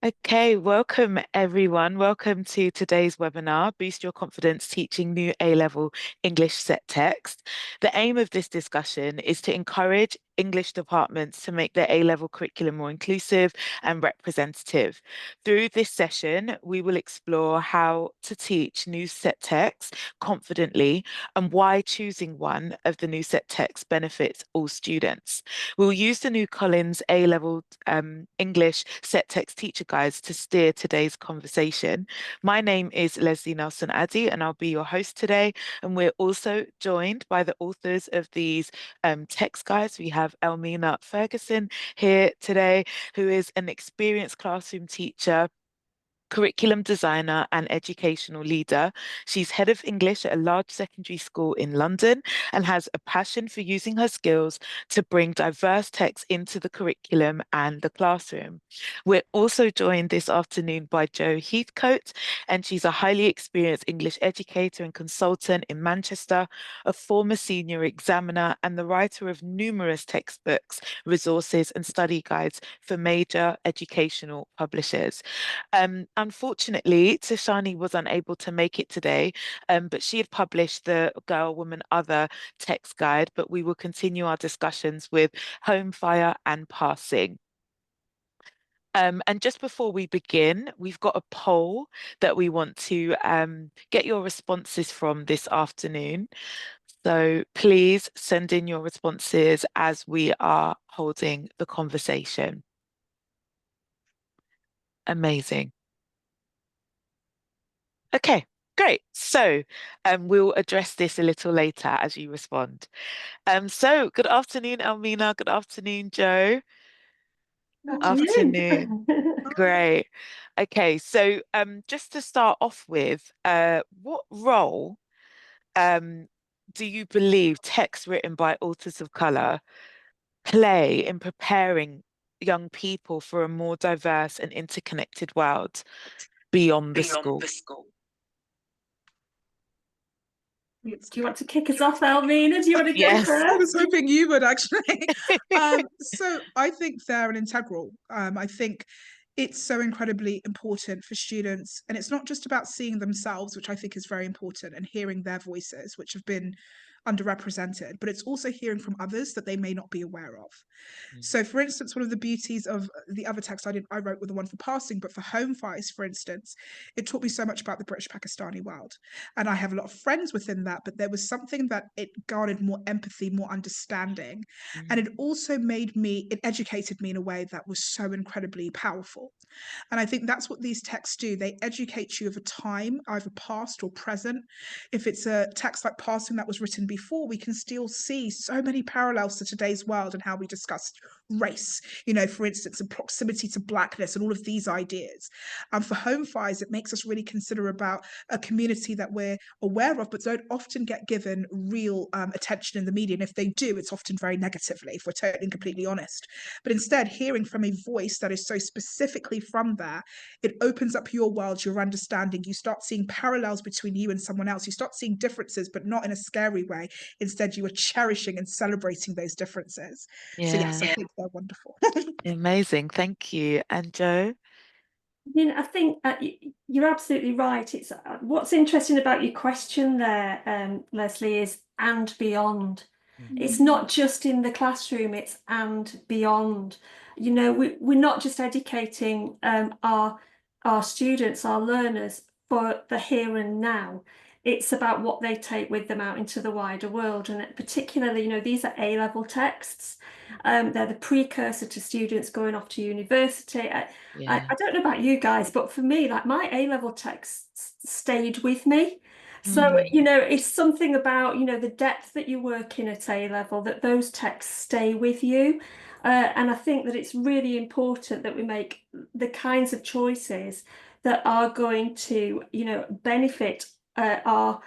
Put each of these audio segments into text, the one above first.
Okay, welcome everyone. Welcome to today's webinar, Boost Your Confidence Teaching New A-Level English Set Text. The aim of this discussion is to encourage English departments to make their A-level curriculum more inclusive and representative. Through this session, we will explore how to teach new set texts confidently and why choosing one of the new set texts benefits all students. We'll use the new Collins A-level English set text teacher guides to steer today's conversation. My name is Lesley Nelson-Addy and I'll be your host today. And we're also joined by the authors of these text guides. We have Elmina Ferguson here today, who is an experienced classroom teacher, curriculum designer and educational leader. She's head of English at a large secondary school in London and has a passion for using her skills to bring diverse texts into the curriculum and the classroom. We're also joined this afternoon by Jo Heathcote, and she's a highly experienced English educator and consultant in Manchester, a former senior examiner and the writer of numerous textbooks, resources and study guides for major educational publishers. Unfortunately, Tishani was unable to make it today, but she had published the Girl, Woman, Other text guide, but we will continue our discussions with Home, Fire and Passing. And just before we begin, we've got a poll that we want to get your responses from this afternoon. So please send in your responses as we are holding the conversation. Amazing. Okay, great. So we'll address this a little later as you respond. So good afternoon, Elmina. Good afternoon, Jo. Afternoon. Afternoon. Great. Okay, so just to start off with, what role um, do you believe texts written by authors of color play in preparing young people for a more diverse and interconnected world beyond the school? Do you want to kick us off, Elmina? Do you want to go Yes. I was first? hoping you would actually. So I think they're an integral. I think it's so incredibly important for students, and it's not just about seeing themselves, which I think is very important, and hearing their voices, which have been underrepresented, but it's also hearing from others that they may not be aware of. So, for instance, one of the beauties of the other text I wrote with the one for passing, but for home fires, for instance, it taught me so much about the British Pakistani world. And I have a lot of friends within that, but there was something that it garnered more empathy, more understanding. And it also it educated me in a way that was so incredibly powerful. And I think that's what these texts do. They educate you of a time, either past or present. If it's a text like Passing that was written before, we can still see so many parallels to today's world and how we discussed race, for instance, and proximity to blackness and all of these ideas. And for Home Fires, it makes us really consider about a community that we're aware of, but don't often get given real attention in the media. And if they do, it's often very negatively, if we're totally and completely honest. But instead, hearing from a voice that is so specifically from there, it opens up your world, your understanding. You start seeing parallels between you and someone else. You start seeing differences, but not in a scary way. Instead, you are cherishing and celebrating those differences. So yes, I think they're wonderful. Amazing. Thank you. And Jo? I think you're absolutely right. It's what's interesting about your question there, Lesley, is and beyond. It's not just in the classroom, it's and beyond. We're not just educating our students, our learners for the here and now. It's about what they take with them out into the wider world. And particularly, these are A-level texts. They're the precursor to students going off to university. I don't know about you guys, but for me, like my A-level texts stayed with me. So, it's something about, the depth that you work in at A-level, that those texts stay with you. And I think that it's really important that we make the kinds of choices that are going to, benefit our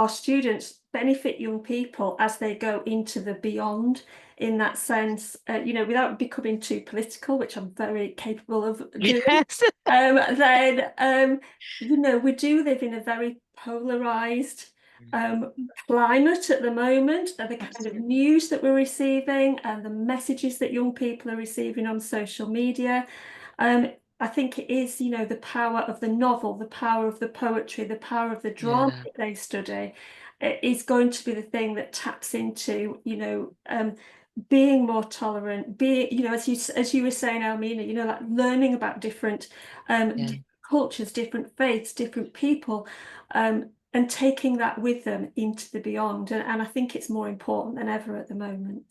students, benefit young people as they go into the beyond in that sense, without becoming too political, which I'm very capable of doing. Yes. We do live in a very polarized climate at the moment, and the kind of news that we're receiving and the messages that young people are receiving on social media. I think it is, the power of the novel, the power of the poetry, the power of the drama Yeah, that they study is going to be the thing that taps into, being more tolerant, as you were saying, Elmina, like learning about different yeah. cultures, different faiths, different people, and taking that with them into the beyond. And I think it's more important than ever at the moment.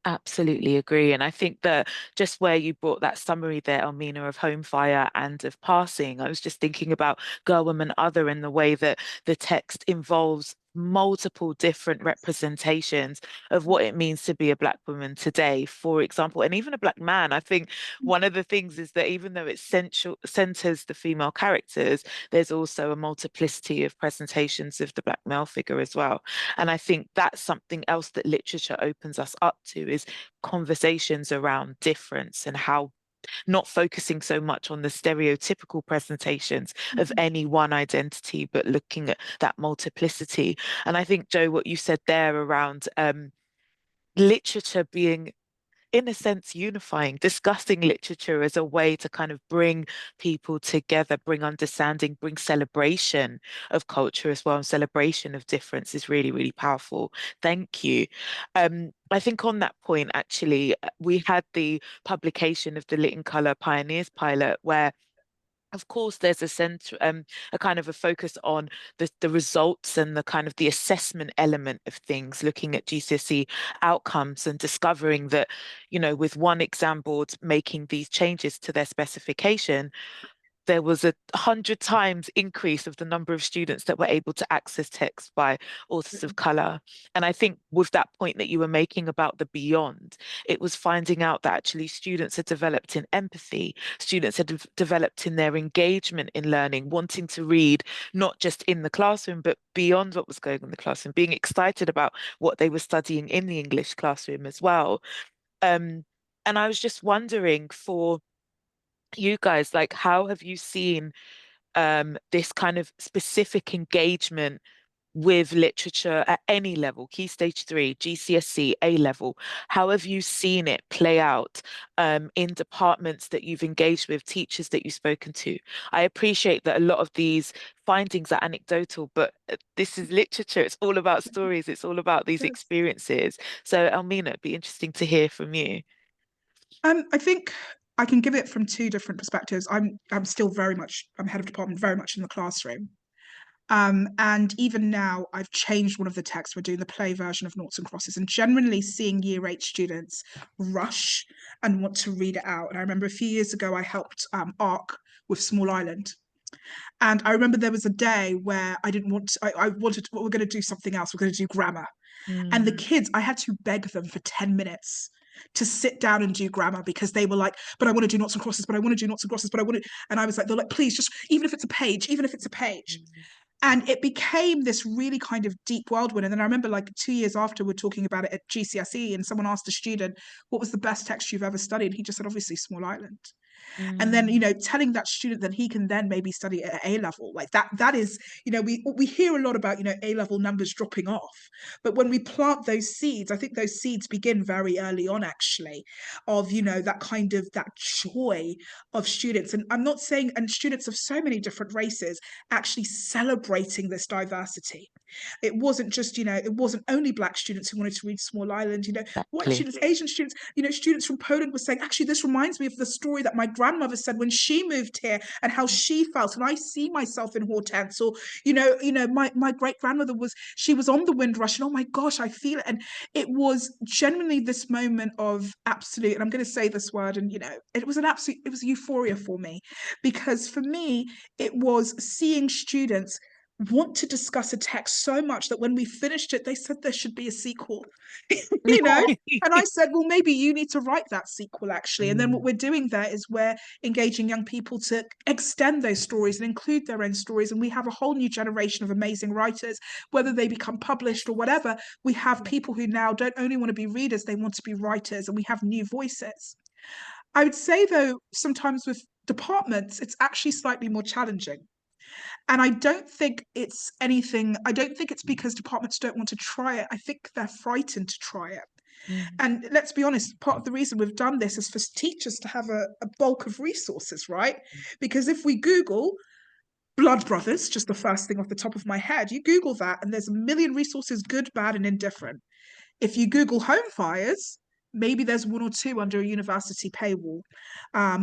Absolutely agree. And I think that just where you brought that summary there, Almina, of home fire and of passing, I was just thinking about girl, woman, other, and the way that the text involves multiple different representations of what it means to be a Black woman today, for example, and even a Black man. I think one of the things is that even though it centers the female characters, there's also a multiplicity of presentations of the Black male figure as well. And I think that's something else that literature opens us up to is conversations around difference and how not focusing so much on the stereotypical presentations of any one identity, but looking at that multiplicity. And I think, Joe, what you said there around literature being in a sense, unifying, discussing literature as a way to kind of bring people together, bring understanding, bring celebration of culture as well, and celebration of difference is really, really powerful. Thank you. I think on that point, actually, we had the publication of the Lit in Colour Pioneers pilot where of course, there's a kind of a focus on the results and the kind of the assessment element of things, looking at GCSE outcomes and discovering that, with one exam board making these changes to their specification, there was 100 times increase of the number of students that were able to access text by authors of color. And I think with that point that you were making about the beyond, it was finding out that actually students had developed in empathy, students had developed in their engagement in learning, wanting to read not just in the classroom, but beyond what was going on in the classroom, being excited about what they were studying in the English classroom as well. Um, and I was just wondering for you guys, like, how have you seen this kind of specific engagement with literature at any level, Key Stage 3, GCSE, A level? How have you seen it play out in departments that you've engaged with, teachers that you've spoken to? I appreciate that a lot of these findings are anecdotal, but this is literature. It's all about stories. It's all about these Yes. experiences. So, Elmina, it'd be interesting to hear from you. I think I can give it from two different perspectives. I'm still I'm head of department, very much in the classroom. And even now, I've changed one of the texts. We're doing the play version of Noughts and Crosses, and generally seeing Year 8 students rush and want to read it out. And I remember a few years ago, I helped ARC with Small Island. And I remember there was a day where I didn't want to, I wanted, we're going to do something else. We're going to do grammar. And the Mm, kids, I had to beg them for 10 minutes to sit down and do grammar because they were like, but I want to do Noughts and Crosses, but I want to do Noughts and Crosses, but I want to, and I was like, they're like, please, just, even if it's a page, even if it's a page. mm, And it became this really kind of deep whirlwind. And then I remember like 2 years after we're talking about it at GCSE, and someone asked a student, what was the best text you've ever studied? And he just said, obviously, Small Island. And then, mm. telling that student that he can then maybe study at A level, like that is, we hear a lot about, A level numbers dropping off. But when we plant those seeds, I think those seeds begin very early on, actually, of, that kind of that joy of students. And I'm not saying, and students of so many different races actually celebrating this diversity. It wasn't just, it wasn't only Black students who wanted to read Small Island, white Exactly. students, Asian students, students from Poland were saying, actually, this reminds me of the story that my grandmother said when she moved here and how she felt. And I see myself in Hortense. Or, my great grandmother she was on the Windrush, and oh my gosh, I feel it. And it was genuinely this moment of absolute, and I'm going to say this word, and, it was it was euphoria for me, because for me, it was seeing students want to discuss a text so much that when we finished it, they said there should be a sequel, you know? And I said, well, maybe you need to write that sequel, actually. And then what Mm, we're doing there is we're engaging young people to extend those stories and include their own stories. And we have a whole new generation of amazing writers, whether they become published or whatever. We have people who now don't only want to be readers, they want to be writers, and we have new voices. I would say, though, sometimes with departments, it's actually slightly more challenging. And I don't think it's because departments don't want to try it. I think they're frightened to try it. And let's be honest, part of the reason we've done this is for teachers to have a bulk of resources, right? Because if we Google Blood Brothers, just the first thing off the top of my head, you Google that and there's a million resources, good, bad, and indifferent. If you Google home fires, maybe there's one or two under a university paywall,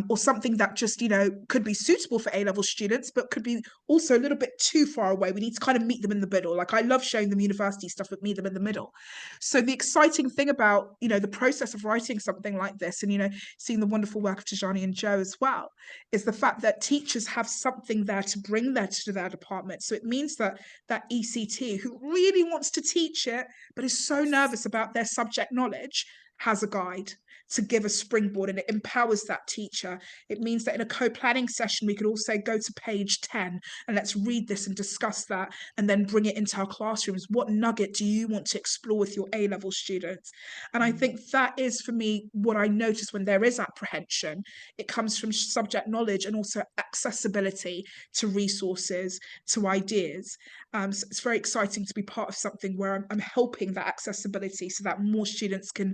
or something that just, could be suitable for A-level students, but could be also a little bit too far away. We need to kind of meet them in the middle. Like, I love showing them university stuff, but meet them in the middle. So the exciting thing about, the process of writing something like this and, seeing the wonderful work of Tajani and Joe as well, is the fact that teachers have something there to bring there to their department. So it means that that ECT, who really wants to teach it, but is so nervous about their subject knowledge, has a guide to give a springboard, and it empowers that teacher. It means that in a co-planning session, we could all say, go to page 10 and let's read this and discuss that, and then bring it into our classrooms. What nugget do you want to explore with your A-level students? And I think that is, for me, what I notice when there is apprehension. It comes from subject knowledge and also accessibility to resources, to ideas. So it's very exciting to be part of something where I'm helping that accessibility so that more students can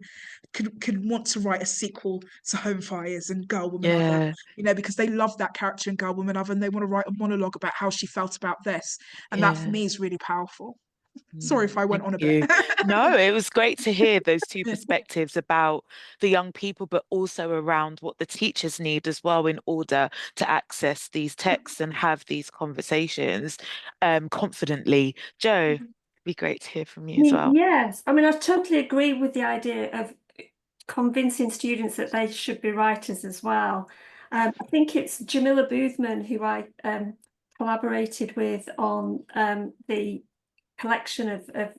want to write a sequel to Home Fires and Girl, Woman, Other, because they love that character in Girl, Woman, Other, and they want to write a monologue about how she felt about this. And that for me is really powerful. Sorry if I went on a bit. No, it was great to hear those two perspectives about the young people, but also around what the teachers need as well in order to access these texts and have these conversations confidently. Joe, it'd be great to hear from you as well. Yes, I mean, I totally agree with the idea of convincing students that they should be writers as well. I think it's Jamila Boothman who I collaborated with on the collection of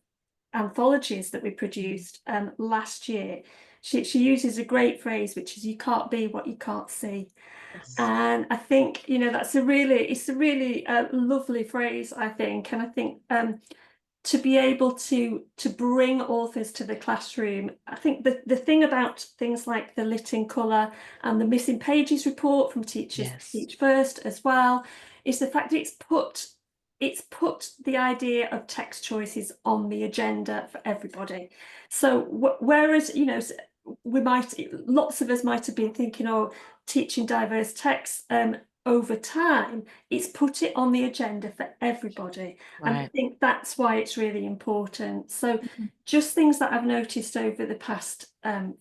anthologies that we produced last year. She uses a great phrase, which is, you can't be what you can't see. Yes. And I think, it's a really lovely phrase, I think. And I think to be able to bring authors to the classroom, I think the thing about things like the Lit in Colour and the Missing Pages report from Teachers Teach First as well, is the fact that it's put the idea of text choices on the agenda for everybody. So whereas, lots of us might have been thinking, teaching diverse texts, over time, it's put it on the agenda for everybody. Right. And I think that's why it's really important. So just things that I've noticed over the past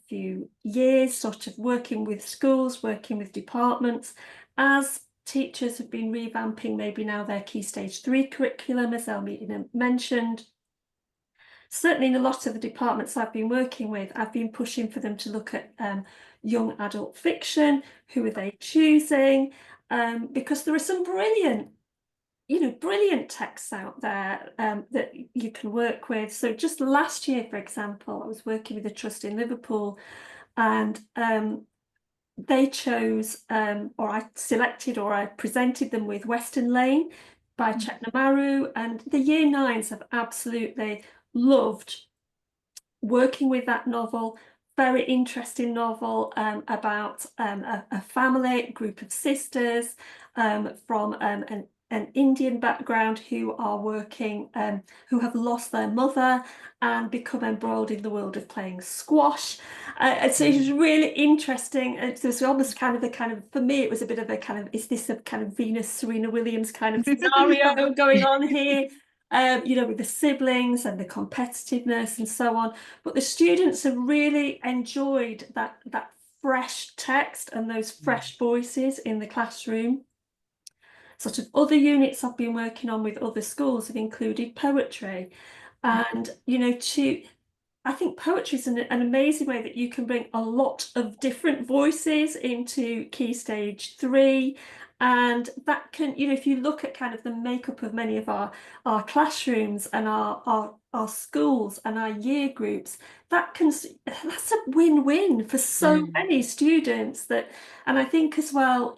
few years, sort of working with schools, working with departments, as teachers have been revamping maybe now their Key Stage 3 curriculum, as Elmina mentioned. Certainly in a lot of the departments I've been working with, I've been pushing for them to look at young adult fiction. Who are they choosing? Because there are some brilliant texts out there that you can work with. So just last year, for example, I was working with a trust in Liverpool, and they chose, or I presented them with Western Lane by Chetna Maru, and the Year 9s have absolutely loved working with that novel. Very interesting novel about a family, group of sisters from an Indian background who are working, who have lost their mother and become embroiled in the world of playing squash. So it was really interesting. It's almost for me, it was a bit of a kind of, is this a kind of Venus, Serena Williams kind of scenario going on here? With the siblings and the competitiveness and so on. But the students have really enjoyed that fresh text and those fresh voices in the classroom. Sort of other units I've been working on with other schools have included poetry. And, I think poetry is an amazing way that you can bring a lot of different voices into Key Stage 3. And that can, if you look at kind of the makeup of many of our classrooms and our schools and our year groups, that's a win-win for so many students. And I think as well,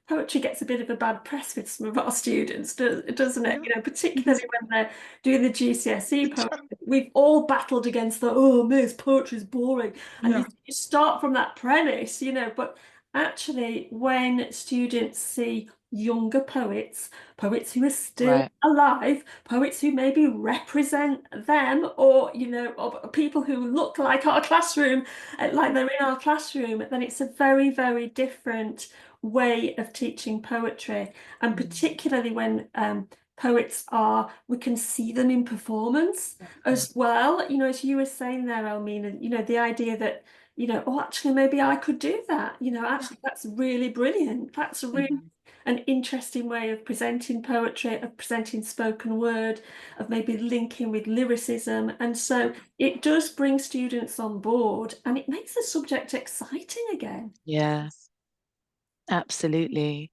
poetry gets a bit of a bad press with some of our students, doesn't it? Particularly when they're doing the GCSE poetry. We've all battled against Miss, poetry's boring. And you start from that premise, but actually, when students see younger poets, poets who are still Right. alive, poets who maybe represent them, or or people who look like our classroom, like they're in our classroom, then it's a very, very different way of teaching poetry. And particularly when poets are, we can see them in performance as well. As you were saying there, Elmina, the idea that, oh, actually, maybe I could do that. Actually, that's really brilliant. That's really an interesting way of presenting poetry, of presenting spoken word, of maybe linking with lyricism. And so it does bring students on board, and it makes the subject exciting again. Yeah, absolutely.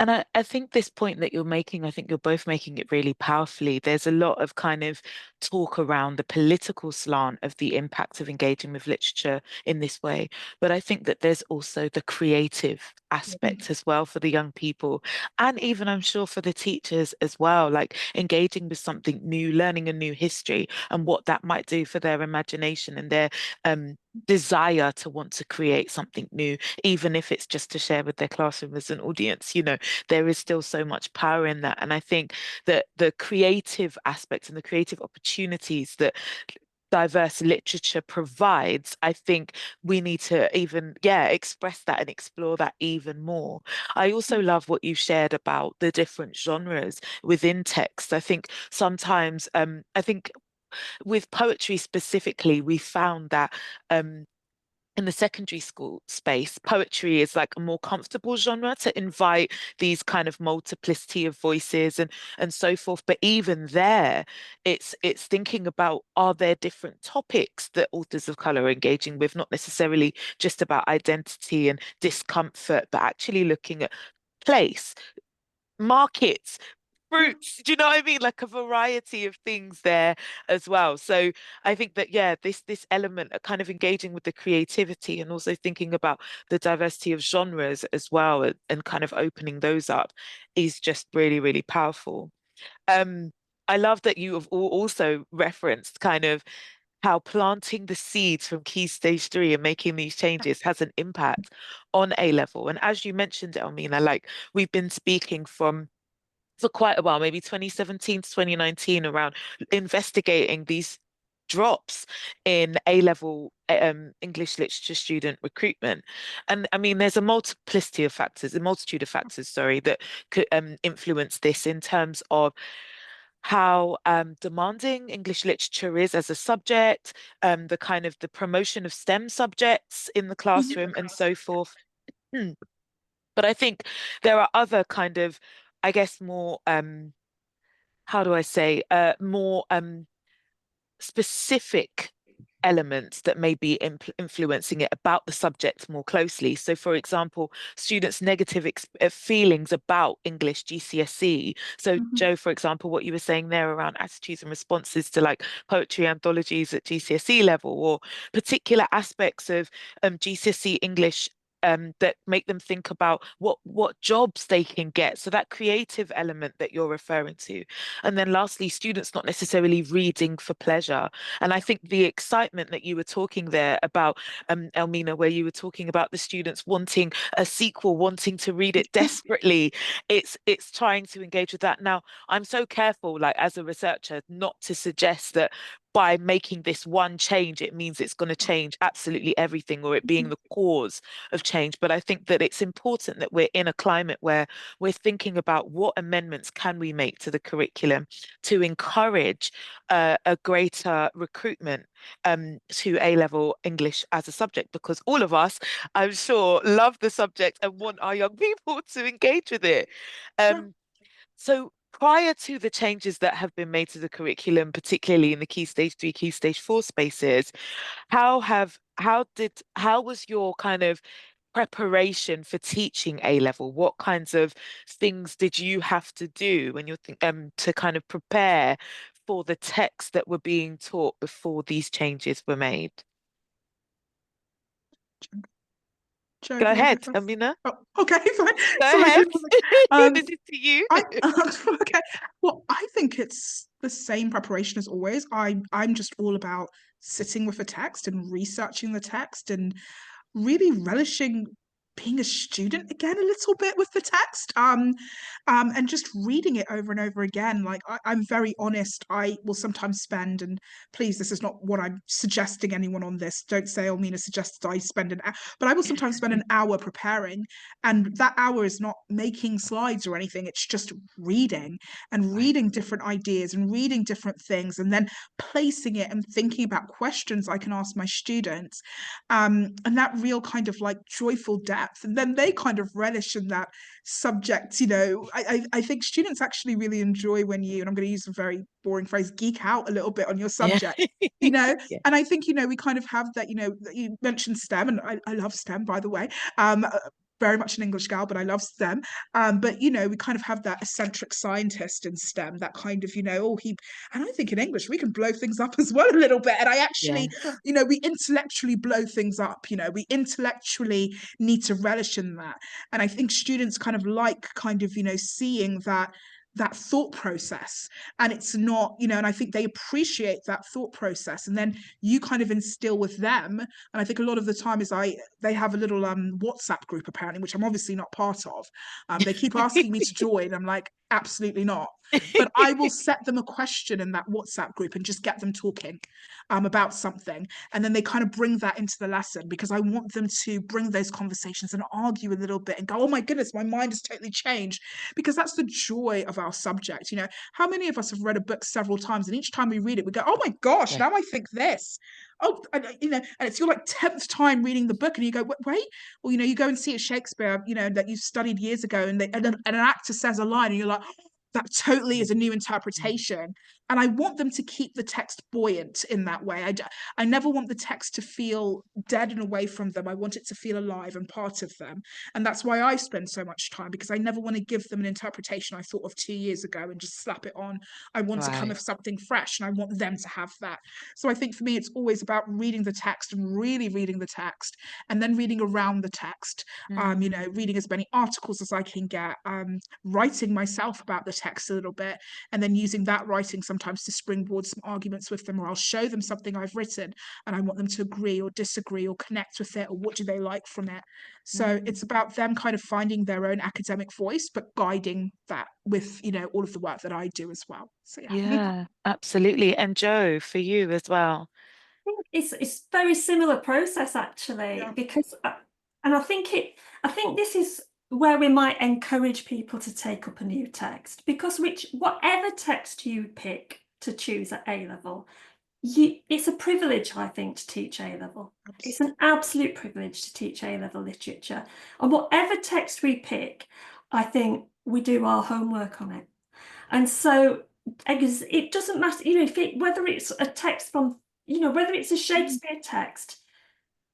And I think this point that you're making, I think you're both making it really powerfully. There's a lot of kind of talk around the political slant of the impact of engaging with literature in this way. But I think that there's also the creative aspect as well for the young people. And even I'm sure for the teachers as well, like engaging with something new, learning a new history and what that might do for their imagination and their desire to want to create something new, even if it's just to share with their classroom as an audience. There is still so much power in that. And I think that the creative aspects and the creative opportunities that diverse literature provides, I think we need to even, express that and explore that even more. I also love what you shared about the different genres within text. I think sometimes, I think with poetry specifically, we found that in the secondary school space, poetry is like a more comfortable genre to invite these kind of multiplicity of voices and so forth. But even there, it's thinking about, are there different topics that authors of color are engaging with, not necessarily just about identity and discomfort, but actually looking at place, markets, fruits. Do you know what I mean? Like a variety of things there as well. So I think that, this element of kind of engaging with the creativity and also thinking about the diversity of genres as well, and kind of opening those up is just really, really powerful. Um, I love that you have also referenced kind of how planting the seeds from Key Stage 3 and making these changes has an impact on A level. And as you mentioned, Elmina, like we've been speaking for quite a while, maybe 2017 to 2019, around investigating these drops in A-level English literature student recruitment. And I mean, there's a multiplicity of factors, a multitude of factors, sorry, that could influence this in terms of how demanding English literature is as a subject, the kind of the promotion of STEM subjects in the classroom and so forth. But I think there are other kind of, I guess, more how do I say, more specific elements that may be influencing it about the subject more closely. So, for example, students' negative feelings about English GCSE. So, Joe, for example, what you were saying there around attitudes and responses to like poetry anthologies at GCSE level, or particular aspects of GCSE English. That make them think about what jobs they can get. So that creative element that you're referring to. And then lastly, students not necessarily reading for pleasure. And I think the excitement that you were talking there about, Elmina, where you were talking about the students wanting a sequel, wanting to read it desperately, it's trying to engage with that. Now, I'm so careful, like as a researcher, not to suggest that by making this one change, it means it's going to change absolutely everything, or it being the cause of change. But I think that it's important that we're in a climate where we're thinking about what amendments can we make to the curriculum to encourage a greater recruitment to A-level English as a subject, because all of us, I'm sure, love the subject and want our young people to engage with it. So prior to the changes that have been made to the curriculum, particularly in the Key Stage 3, Key Stage 4 spaces, how was your kind of preparation for teaching A level? What kinds of things did you have to do when you're to kind of prepare for the texts that were being taught before these changes were made? Joe, Go do you want to ahead, go first? Amina. Oh, okay, fine. Go Sorry, ahead. um, This is to you. okay. Well, I think it's the same preparation as always. I'm just all about sitting with a text and researching the text and really relishing being a student again a little bit with the text, and just reading it over and over again. Like I'm very honest, I will sometimes spend, and please, this is not what I'm suggesting anyone on this, don't say Elmina suggested I spend an hour, but I will sometimes spend an hour preparing, and that hour is not making slides or anything, it's just reading and reading different ideas and reading different things, and then placing it and thinking about questions I can ask my students, and that real kind of like joyful depth, and then they kind of relish in that subject. I think students actually really enjoy when you, and I'm going to use a very boring phrase, geek out a little bit on your Yeah. subject. Yeah. Yeah. And I think we kind of have that. You mentioned STEM, and I love STEM, by the way. Very much an English gal, but I love STEM. But we kind of have that eccentric scientist in STEM, that kind of, and I think in English we can blow things up as well a little bit. And I actually, we intellectually blow things up, we intellectually need to relish in that. And I think students kind of like seeing that thought process, and it's not, and I think they appreciate that thought process, and then you kind of instill with them. And I think a lot of the time they have a little WhatsApp group apparently, which I'm obviously not part of. They keep asking me to join. I'm like, absolutely not. But I will set them a question in that WhatsApp group and just get them talking about something, and then they kind of bring that into the lesson, because I want them to bring those conversations and argue a little bit and go, oh my goodness, my mind has totally changed, because that's the joy of our subject. How many of us have read a book several times, and each time we read it we go, oh my gosh, now I think this. Oh, and it's your like 10th time reading the book, and you go, wait, well, you go and see a Shakespeare, that you studied years ago, and an actor says a line, and you're like, that totally is a new interpretation. And I want them to keep the text buoyant in that way. I never want the text to feel dead and away from them. I want it to feel alive and part of them. And that's why I spend so much time, because I never want to give them an interpretation I thought of 2 years ago and just slap it on. I want to come with something fresh, and I want them to have that. So I think for me, it's always about reading the text and really reading the text, and then reading around the text, reading as many articles as I can get, writing myself about the text a little bit, and then using that writing sometimes to springboard some arguments with them, or I'll show them something I've written and I want them to agree or disagree or connect with it, or what do they like from it. So it's about them kind of finding their own academic voice, but guiding that with all of the work that I do as well. So Yeah, absolutely. And Jo, for you as well. It's very similar process actually, because and I think this is where we might encourage people to take up a new text, because whatever text you pick to choose at A level, it's a privilege, I think, to teach A level. It's an absolute privilege to teach A level literature, and whatever text we pick, I think we do our homework on it. And so it doesn't matter, whether it's a text from, whether it's a Shakespeare text,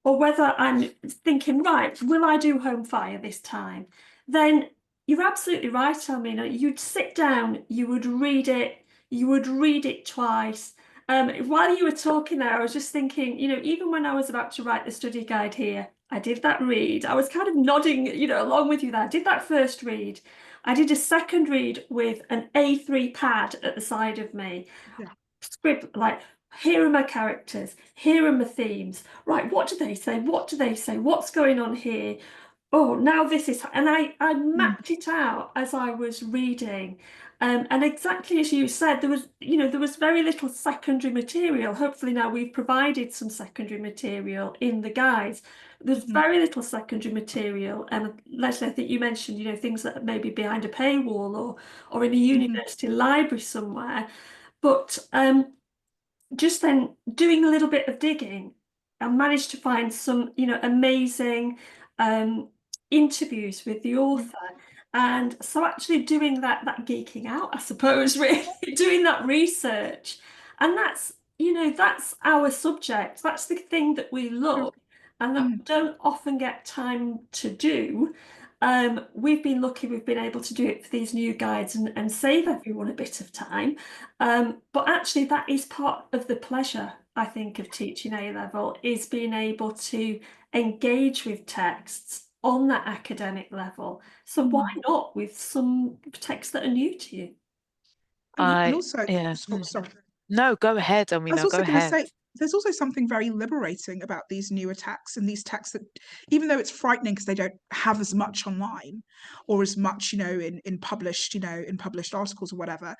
or whether I'm thinking, right, will I do home fire this time? Then you're absolutely right, Elmina. You'd sit down, you would read it twice. While you were talking there, I was just thinking, even when I was about to write the study guide here, I did that read. I was kind of nodding, along with you there. I did that first read. I did a second read with an A3 pad at the side of me. Scribble, like, here are my characters, here are my themes. Right, what do they say? What do they say? What's going on here? Oh, now this is, and I mapped it out as I was reading. And exactly as you said, there was very little secondary material. Hopefully now we've provided some secondary material in the guides. There's very little secondary material. And Lesley, I think you mentioned, things that may be behind a paywall or in a university library somewhere. But just then doing a little bit of digging, I managed to find some, amazing interviews with the author. And so actually doing that geeking out, I suppose, really, doing that research. And that's our subject. That's the thing that we love and that we don't often get time to do. We've been lucky we've been able to do it for these new guides and save everyone a bit of time. But actually that is part of the pleasure, I think, of teaching A level, is being able to engage with texts on that academic level. So why not with some texts that are new to you? And also, yeah. sorry. No, go ahead, I was Elmina, also go going to ahead. say, there's also something very liberating about these newer texts, and these texts that, even though it's frightening because they don't have as much online or as much, in published, in published articles or whatever,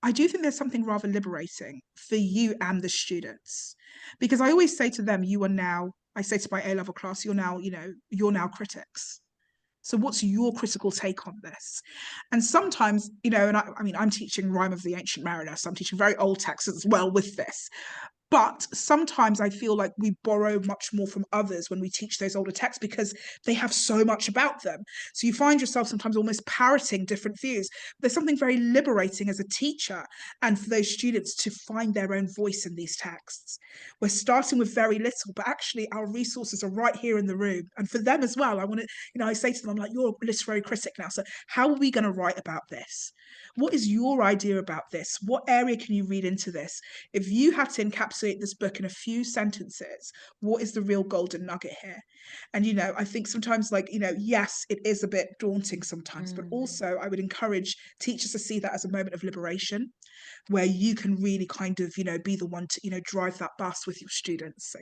I do think there's something rather liberating for you and the students, because I always say to them, I say to my A-level class, you're now critics. So what's your critical take on this? And sometimes, and I mean, I'm teaching Rime of the Ancient Mariner, so I'm teaching very old texts as well with this. But sometimes I feel like we borrow much more from others when we teach those older texts because they have so much about them. So you find yourself sometimes almost parroting different views. There's something very liberating as a teacher and for those students to find their own voice in these texts. We're starting with very little, but actually our resources are right here in the room. And for them as well, I say to them, I'm like, you're a literary critic now. So how are we going to write about this? What is your idea about this? What area can you read into this? If you had to encapsulate this book in a few sentences, what is the real golden nugget here? And, I think sometimes, yes, it is a bit daunting sometimes, but also I would encourage teachers to see that as a moment of liberation where you can really kind of, be the one to, drive that bus with your students. So,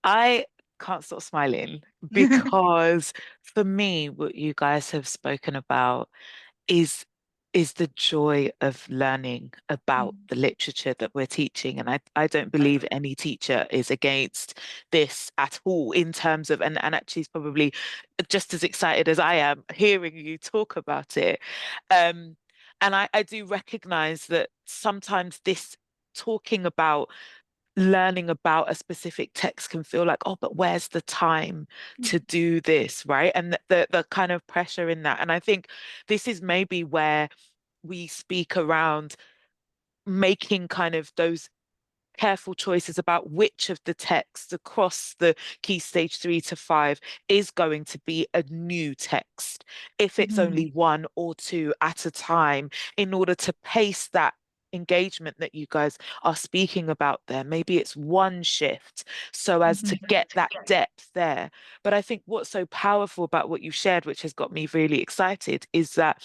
I can't stop smiling yeah. because for me, what you guys have spoken about is is the joy of learning about the literature that we're teaching. And I don't believe any teacher is against this at all in terms of, and actually is probably just as excited as I am hearing you talk about it. Um, and I do recognize that sometimes this talking about learning about a specific text can feel like, oh, but where's the time to do this, right? And the kind of pressure in that. And I think this is maybe where we speak around making kind of those careful choices about which of the texts across the key stage 3 to 5 is going to be a new text, if it's only one or two at a time, in order to pace that engagement that you guys are speaking about there. Maybe it's one shift so as to get that depth there. But I think what's so powerful about what you shared, which has got me really excited, is that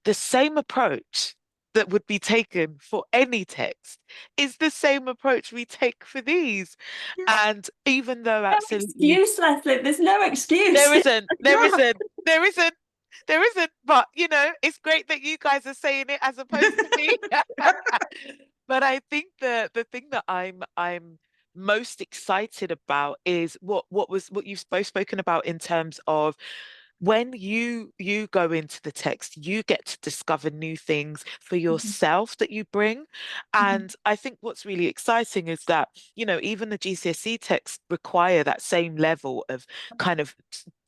the same approach that would be taken for any text is the same approach we take for these. And even though No absolutely excuse, Lesley. There's no excuse. there isn't, there Yeah. isn't, there isn't, there isn't, but it's great that you guys are saying it as opposed to me. But I think the thing that I'm most excited about is what you've both spoken about in terms of when you go into the text, you get to discover new things for yourself that you bring. And I think what's really exciting is that, even the GCSE texts require that same level of kind of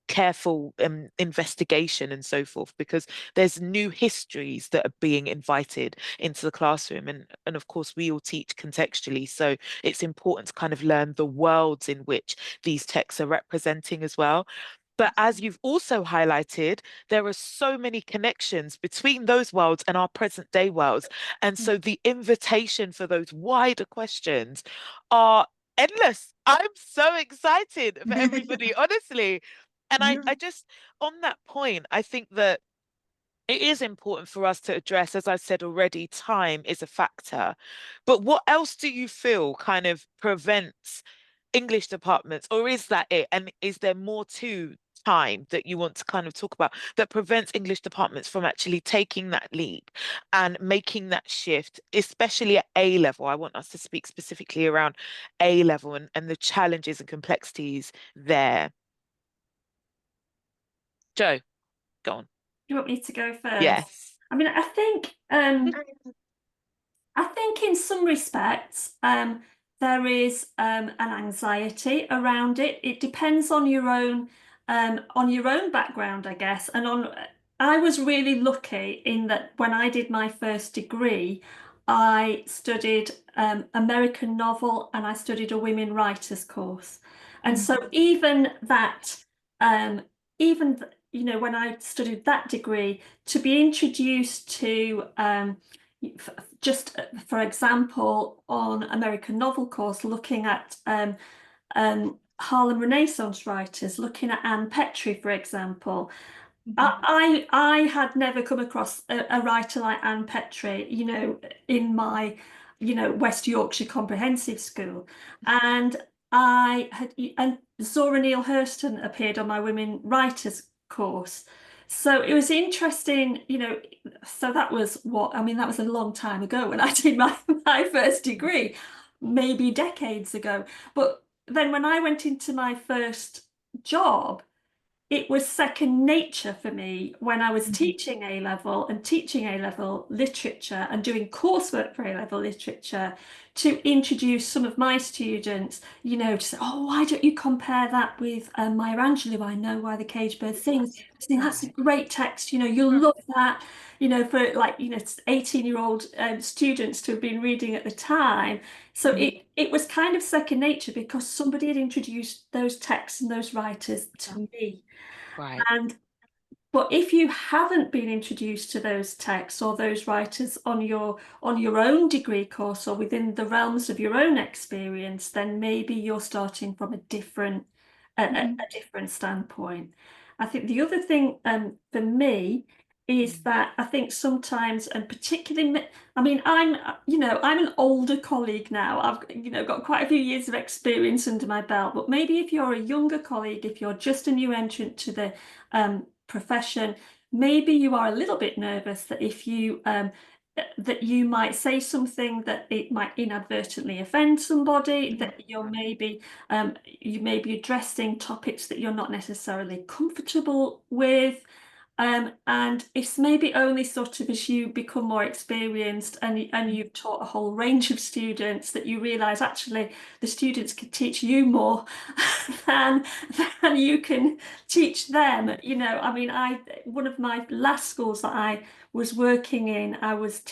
careful investigation and so forth, because there's new histories that are being invited into the classroom. And of course, we all teach contextually. So it's important to kind of learn the worlds in which these texts are representing as well. But as you've also highlighted, there are so many connections between those worlds and our present day worlds. And so the invitation for those wider questions are endless. I'm so excited for everybody, honestly. And Yeah. I just, on that point, I think that it is important for us to address, as I said already, time is a factor. But what else do you feel kind of prevents English departments, or is that it? And is there more to time that you want to kind of talk about that prevents English departments from actually taking that leap and making that shift, especially at A level? I want us to speak specifically around A level and the challenges and complexities there. Joe, go on. You want me to go first? Yes. I mean, I think in some respects, there is an anxiety around it. It depends on your own background, I guess. I was really lucky in that when I did my first degree, I studied American novel and I studied a women writers course. And so even that, when I studied that degree, to be introduced to just for example, on American novel course, looking at Harlem Renaissance writers, looking at Anne Petrie, for example. I had never come across a writer like Anne Petrie, in my West Yorkshire Comprehensive School, and Zora Neale Hurston appeared on my Women Writers course. So it was interesting, so that was that was a long time ago when I did my first degree, maybe decades ago. But then when I went into my first job, it was second nature for me when I was teaching A-level and teaching A-level literature and doing coursework for A-level literature to introduce some of my students, to say, oh, why don't you compare that with Maya Angelou? I Know Why the Caged Bird Sings. I think that's a great text, you'll love that, for 18-year-old students to have been reading at the time. So it was kind of second nature because somebody had introduced those texts and those writers to me. Right. But if you haven't been introduced to those texts or those writers on your own degree course or within the realms of your own experience, then maybe you're starting from a different standpoint. I think the other thing for me is that I think sometimes, and particularly, I'm an older colleague now. I've got quite a few years of experience under my belt, but maybe if you're a younger colleague, if you're just a new entrant to the profession, maybe you are a little bit nervous that if you that you might say something that it might inadvertently offend somebody, that you may be addressing topics that you're not necessarily comfortable with. And it's maybe only sort of as you become more experienced and you've taught a whole range of students that you realise actually the students can teach you more than you can teach them. One of my last schools that I was working in, I was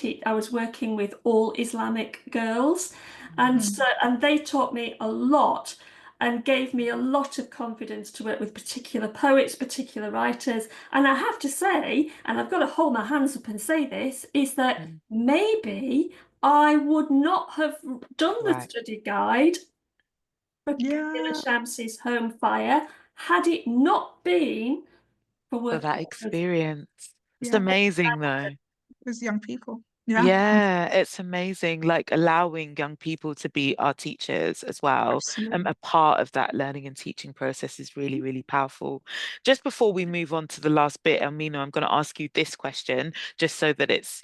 working with all Islamic girls, and they taught me a lot and gave me a lot of confidence to work with particular poets, particular writers. And I have to say, and I've got to hold my hands up and say this, is that maybe I would not have done the study guide for Camilla Shams's Home Fire had it not been for For that working with experience. It's amazing though. With young people. Yeah, it's amazing. Like allowing young people to be our teachers as well. Absolutely. A part of that learning and teaching process is really, really powerful. Just before we move on to the last bit, Elmina, I'm going to ask you this question just so that it's,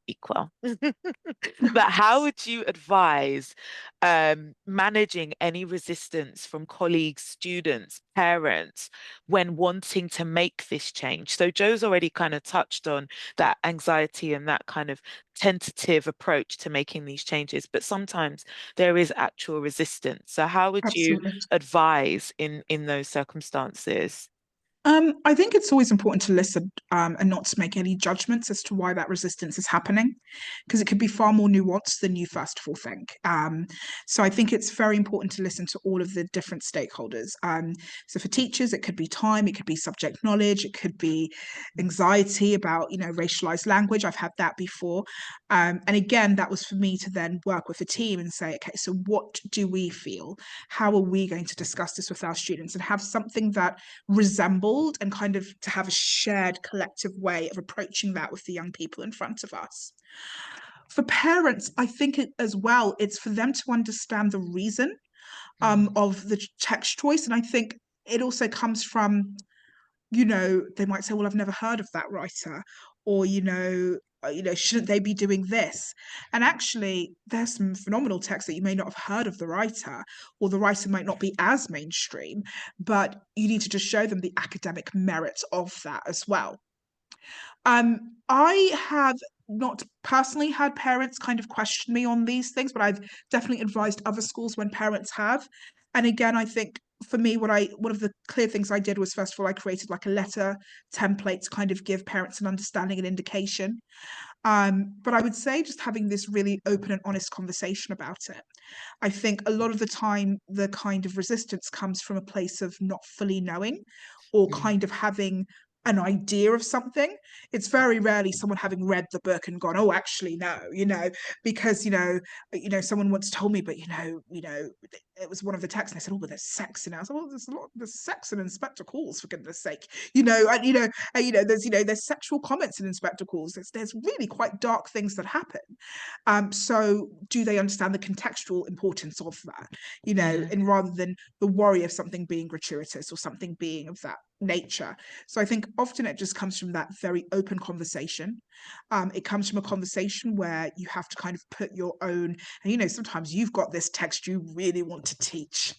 equal. But how would you advise managing any resistance from colleagues, students, parents when wanting to make this change? So Joe's already kind of touched on that anxiety and that kind of tentative approach to making these changes, but sometimes there is actual resistance. So how would you Absolutely. advise in those circumstances? I think it's always important to listen and not to make any judgments as to why that resistance is happening, because it could be far more nuanced than you first of all think. So I think it's very important to listen to all of the different stakeholders. So for teachers, it could be time, it could be subject knowledge, it could be anxiety about, racialized language. I've had that before. And again, that was for me to then work with a team and say, okay, so what do we feel? How are we going to discuss this with our students and have something that resembles and kind of to have a shared collective way of approaching that with the young people in front of us. For parents, I think as well, it's for them to understand the reason of the text choice. And I think it also comes from, they might say, well, I've never heard of that writer, or, shouldn't they be doing this? And actually, there's some phenomenal texts that you may not have heard of the writer, or the writer might not be as mainstream, but you need to just show them the academic merit of that as well. I have not personally had parents kind of question me on these things, but I've definitely advised other schools when parents have. And again, I think for me, one of the clear things I did was, first of all, I created like a letter template to kind of give parents an understanding and indication. But I would say just having this really open and honest conversation about it. I think a lot of the time, the kind of resistance comes from a place of not fully knowing or kind of having an idea of something. It's very rarely someone having read the book and gone, oh, actually, no, because, someone once told me, but, it was one of the texts and I said, oh, but there's sex in it. I said, well, there's sex in Inspector Calls, for goodness sake, there's sexual comments in Inspector Calls. There's really quite dark things that happen. So do they understand the contextual importance of that, and rather than the worry of something being gratuitous or something being of that nature. So I think often it just comes from that very open conversation. It comes from a conversation where you have to kind of put your own, and sometimes you've got this text you really want to teach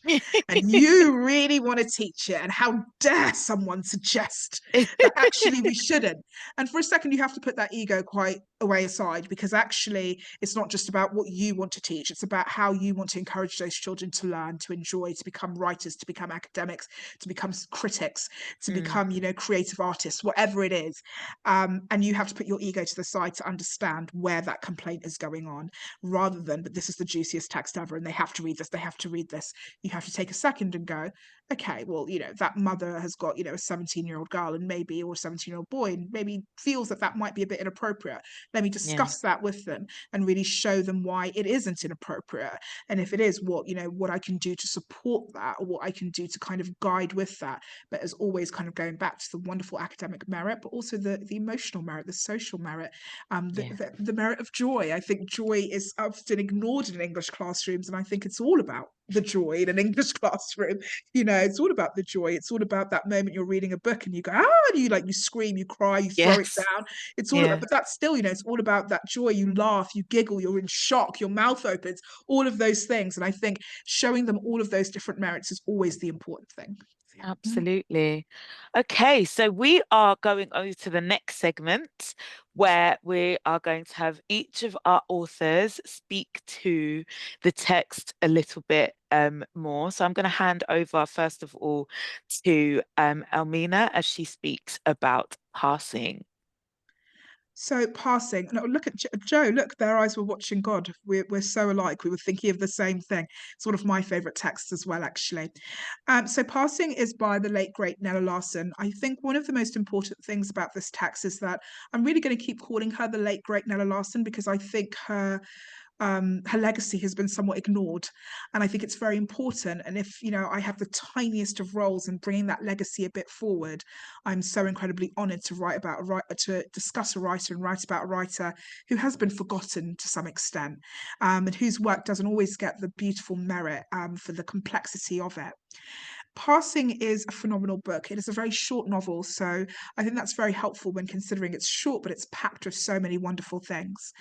and you really want to teach it, and how dare someone suggest that actually we shouldn't. And for a second you have to put that ego quite away aside, because actually it's not just about what you want to teach, it's about how you want to encourage those children to learn, to enjoy, to become writers, to become academics, to become critics, to become creative artists, whatever it is. And you have to put your ego to the side to understand where that complaint is going on, rather than, but this is the juiciest text ever and they have to read this, they have to read this. You have to take a second and go, okay, well, that mother has got, a 17-year-old girl and maybe, or a 17-year-old boy, and maybe feels that might be a bit inappropriate. Let me discuss that with them and really show them why it isn't inappropriate. And if it is, what I can do to support that, or what I can do to kind of guide with that. But as always, kind of going back to the wonderful academic merit, but also the emotional merit, the social merit, the merit of joy. I think joy is often ignored in English classrooms, and I think it's all about the joy in an English classroom. It's all about the joy. It's all about that moment you're reading a book and you go, and you scream, you cry, you throw it down. It's all about, but that's still, it's all about that joy. You laugh, you giggle, you're in shock, your mouth opens, all of those things. And I think showing them all of those different merits is always the important thing. Absolutely. Okay, so we are going over to the next segment where we are going to have each of our authors speak to the text a little bit more. So I'm going to hand over first of all to Elmina as she speaks about passing. So passing, no, look at Joe, look, their eyes were watching God. We're so alike. We were thinking of the same thing. It's one of my favorite texts as well, actually. So passing is by the late, great Nella Larsen. I think one of the most important things about this text is that I'm really going to keep calling her the late, great Nella Larsen, because I think her legacy has been somewhat ignored, and I think it's very important. And if I have the tiniest of roles in bringing that legacy a bit forward, I'm so incredibly honoured to discuss a writer and write about a writer who has been forgotten to some extent, and whose work doesn't always get the beautiful merit for the complexity of it. Passing is a phenomenal book. It is a very short novel, so I think that's very helpful when considering it's short, but it's packed with so many wonderful things.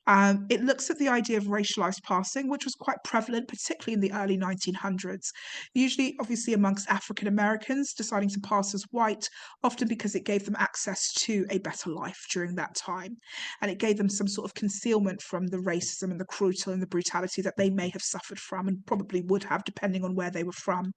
It looks at the idea of racialized passing, which was quite prevalent, particularly in the early 1900s, usually obviously amongst African Americans deciding to pass as white, often because it gave them access to a better life during that time. And it gave them some sort of concealment from the racism and the cruelty and the brutality that they may have suffered from, and probably would have, depending on where they were from.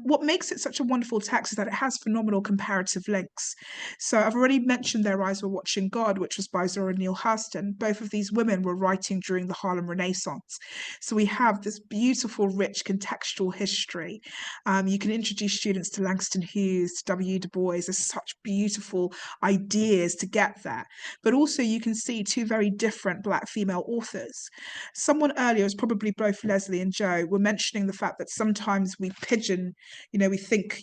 What makes it such a wonderful text is that it has phenomenal comparative links. So I've already mentioned Their Eyes Were Watching God, which was by Zora Neale Hurston. Both of these women were writing during the Harlem Renaissance. So we have this beautiful, rich, contextual history. You can introduce students to Langston Hughes, to W. Du Bois. There's such beautiful ideas to get there. But also you can see two very different Black female authors. Someone earlier, it was probably both Lesley and Joe, were mentioning the fact that sometimes we pigeon, we think,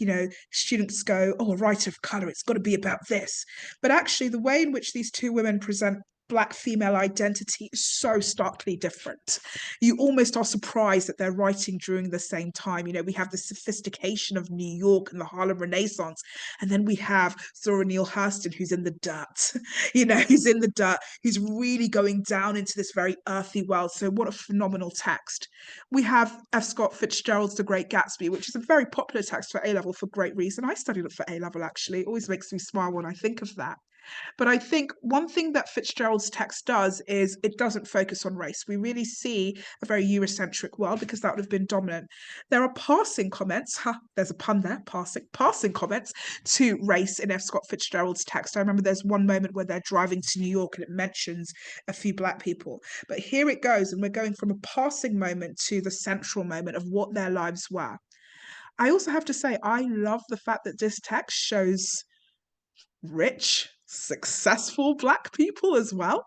students go, oh, a writer of colour, it's got to be about this. But actually, the way in which these two women present Black female identity is so starkly different. You almost are surprised that they're writing during the same time. We have the sophistication of New York and the Harlem Renaissance, and then we have Zora Neale Hurston, who's in the dirt, who's in the dirt, who's really going down into this very earthy world. So what a phenomenal text. We have F. Scott Fitzgerald's The Great Gatsby, which is a very popular text for A-level for great reason. I studied it for A-level, actually. It always makes me smile when I think of that. But I think one thing that Fitzgerald's text does is it doesn't focus on race. We really see a very Eurocentric world, because that would have been dominant. There are passing comments, there's a pun there, passing comments to race in F. Scott Fitzgerald's text. I remember there's one moment where they're driving to New York and it mentions a few Black people. But here it goes, and we're going from a passing moment to the central moment of what their lives were. I also have to say, I love the fact that this text shows rich, successful Black people as well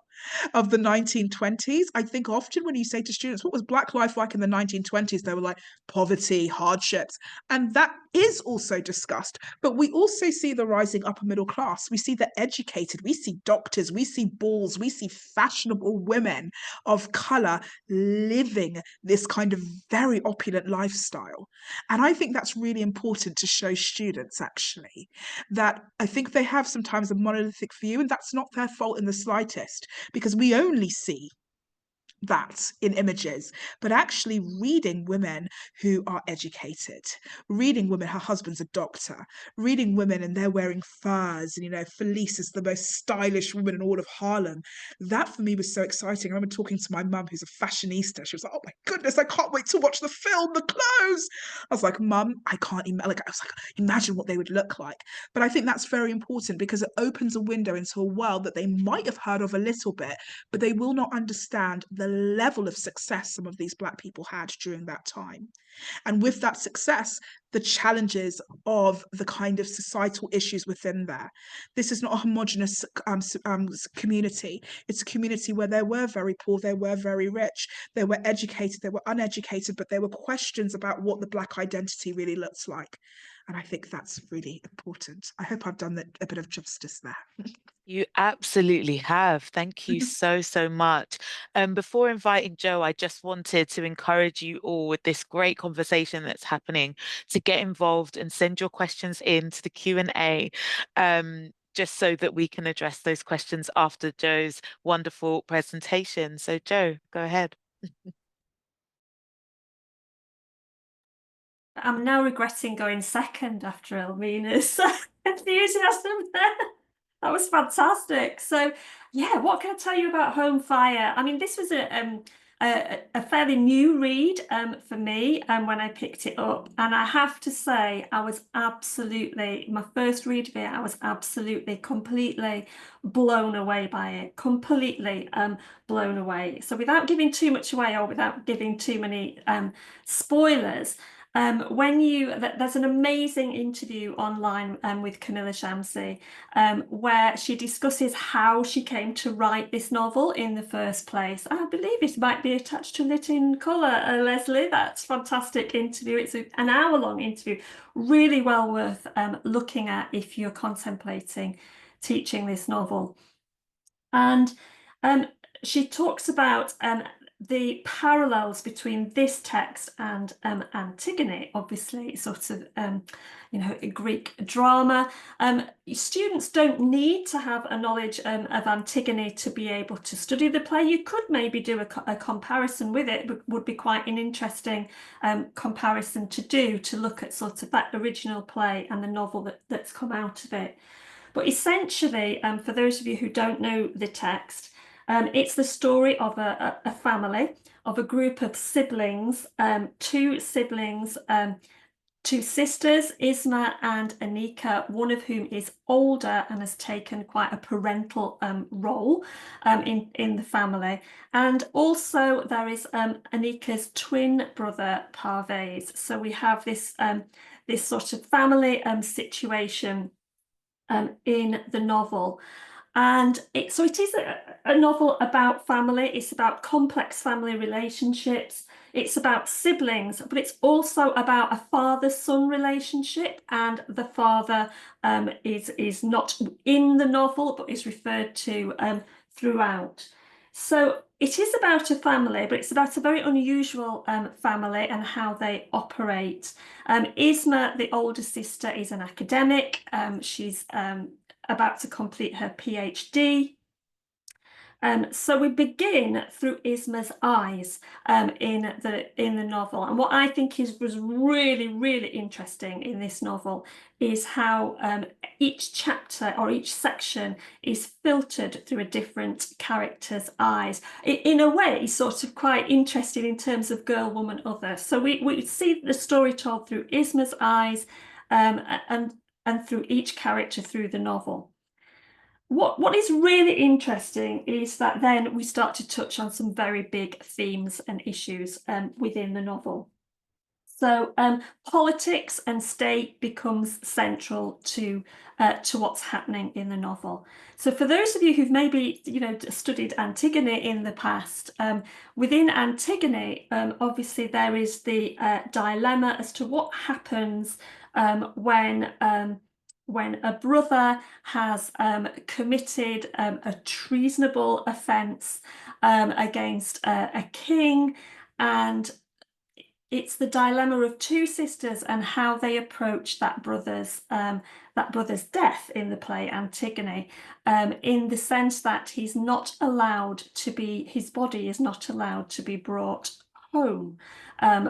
of the 1920s. I think often when you say to students, what was Black life like in the 1920s? They were like poverty, hardships. And that is also discussed. But we also see the rising upper middle class. We see the educated, we see doctors, we see balls, we see fashionable women of color living this kind of very opulent lifestyle. And I think that's really important to show students, actually, that I think they have sometimes a monolithic view, and that's not their fault in the slightest, because we only see that in images, but actually reading women who are educated, reading women, her husband's a doctor, reading women and they're wearing furs, and Felice is the most stylish woman in all of Harlem. That for me was so exciting. I remember talking to my mum, who's a fashionista. She was like, "Oh my goodness, I can't wait to watch the film, the clothes." I was like, "Mum, I can't imagine." I was like, imagine what they would look like. But I think that's very important because it opens a window into a world that they might have heard of a little bit, but they will not understand the level of success some of these Black people had during that time. And with that success, the challenges of the kind of societal issues within there. This is not a homogenous community. It's a community where there were very poor, there were very rich, there were educated, there were uneducated, but there were questions about what the Black identity really looks like. And I think that's really important. I hope I've done a bit of justice there. You absolutely have. Thank you so, so much. Before inviting Joe, I just wanted to encourage you all with this great conversation that's happening to get involved and send your questions in to the Q&A, just so that we can address those questions after Joe's wonderful presentation. So Joe, go ahead. I'm now regretting going second after Elmina's enthusiasm there. That was fantastic. So, yeah, what can I tell you about Home Fire? I mean, this was a fairly new read for me when I picked it up. And I have to say, I was absolutely, my first read of it, I was absolutely, completely blown away by it. Completely blown away. So without giving too much away or without giving too many spoilers, there's an amazing interview online with Camilla Shamsi where she discusses how she came to write this novel in the first place. I believe it might be attached to Lit in Colour, Lesley. That's a fantastic interview. It's an hour-long interview, really well worth looking at if you're contemplating teaching this novel. And she talks about the parallels between this text and Antigone, obviously, sort of, a Greek drama. Students don't need to have a knowledge of Antigone to be able to study the play. You could maybe do a comparison with it, but would be quite an interesting comparison to do, to look at sort of that original play and the novel that's come out of it. But essentially, for those of you who don't know the text, it's the story of a family, of a group of siblings, two siblings, two sisters, Isma and Anika, one of whom is older and has taken quite a parental role in the family. And also there is Anika's twin brother, Parvez. So we have this sort of family situation in the novel. And it is a novel about family. It's about complex family relationships. It's about siblings, but it's also about a father-son relationship. And the father is not in the novel, but is referred to throughout. So it is about a family, but it's about a very unusual family and how they operate. Isma, the older sister, is an academic. She's about to complete her PhD. So we begin through Isma's eyes in the novel. And what I think was really, really interesting in this novel is how each chapter or each section is filtered through a different character's eyes. In a way, sort of quite interesting in terms of girl, woman, other. So we see the story told through Isma's eyes and through each character through the novel. What is really interesting is that then we start to touch on some very big themes and issues within the novel. So politics and state becomes central to what's happening in the novel. So for those of you who've maybe studied Antigone in the past, within Antigone, obviously there is the dilemma as to what happens when a brother has committed a treasonable offence against a king, and it's the dilemma of two sisters and how they approach that brother's death in the play Antigone, in the sense that he's not allowed to be, his body is not allowed to be brought home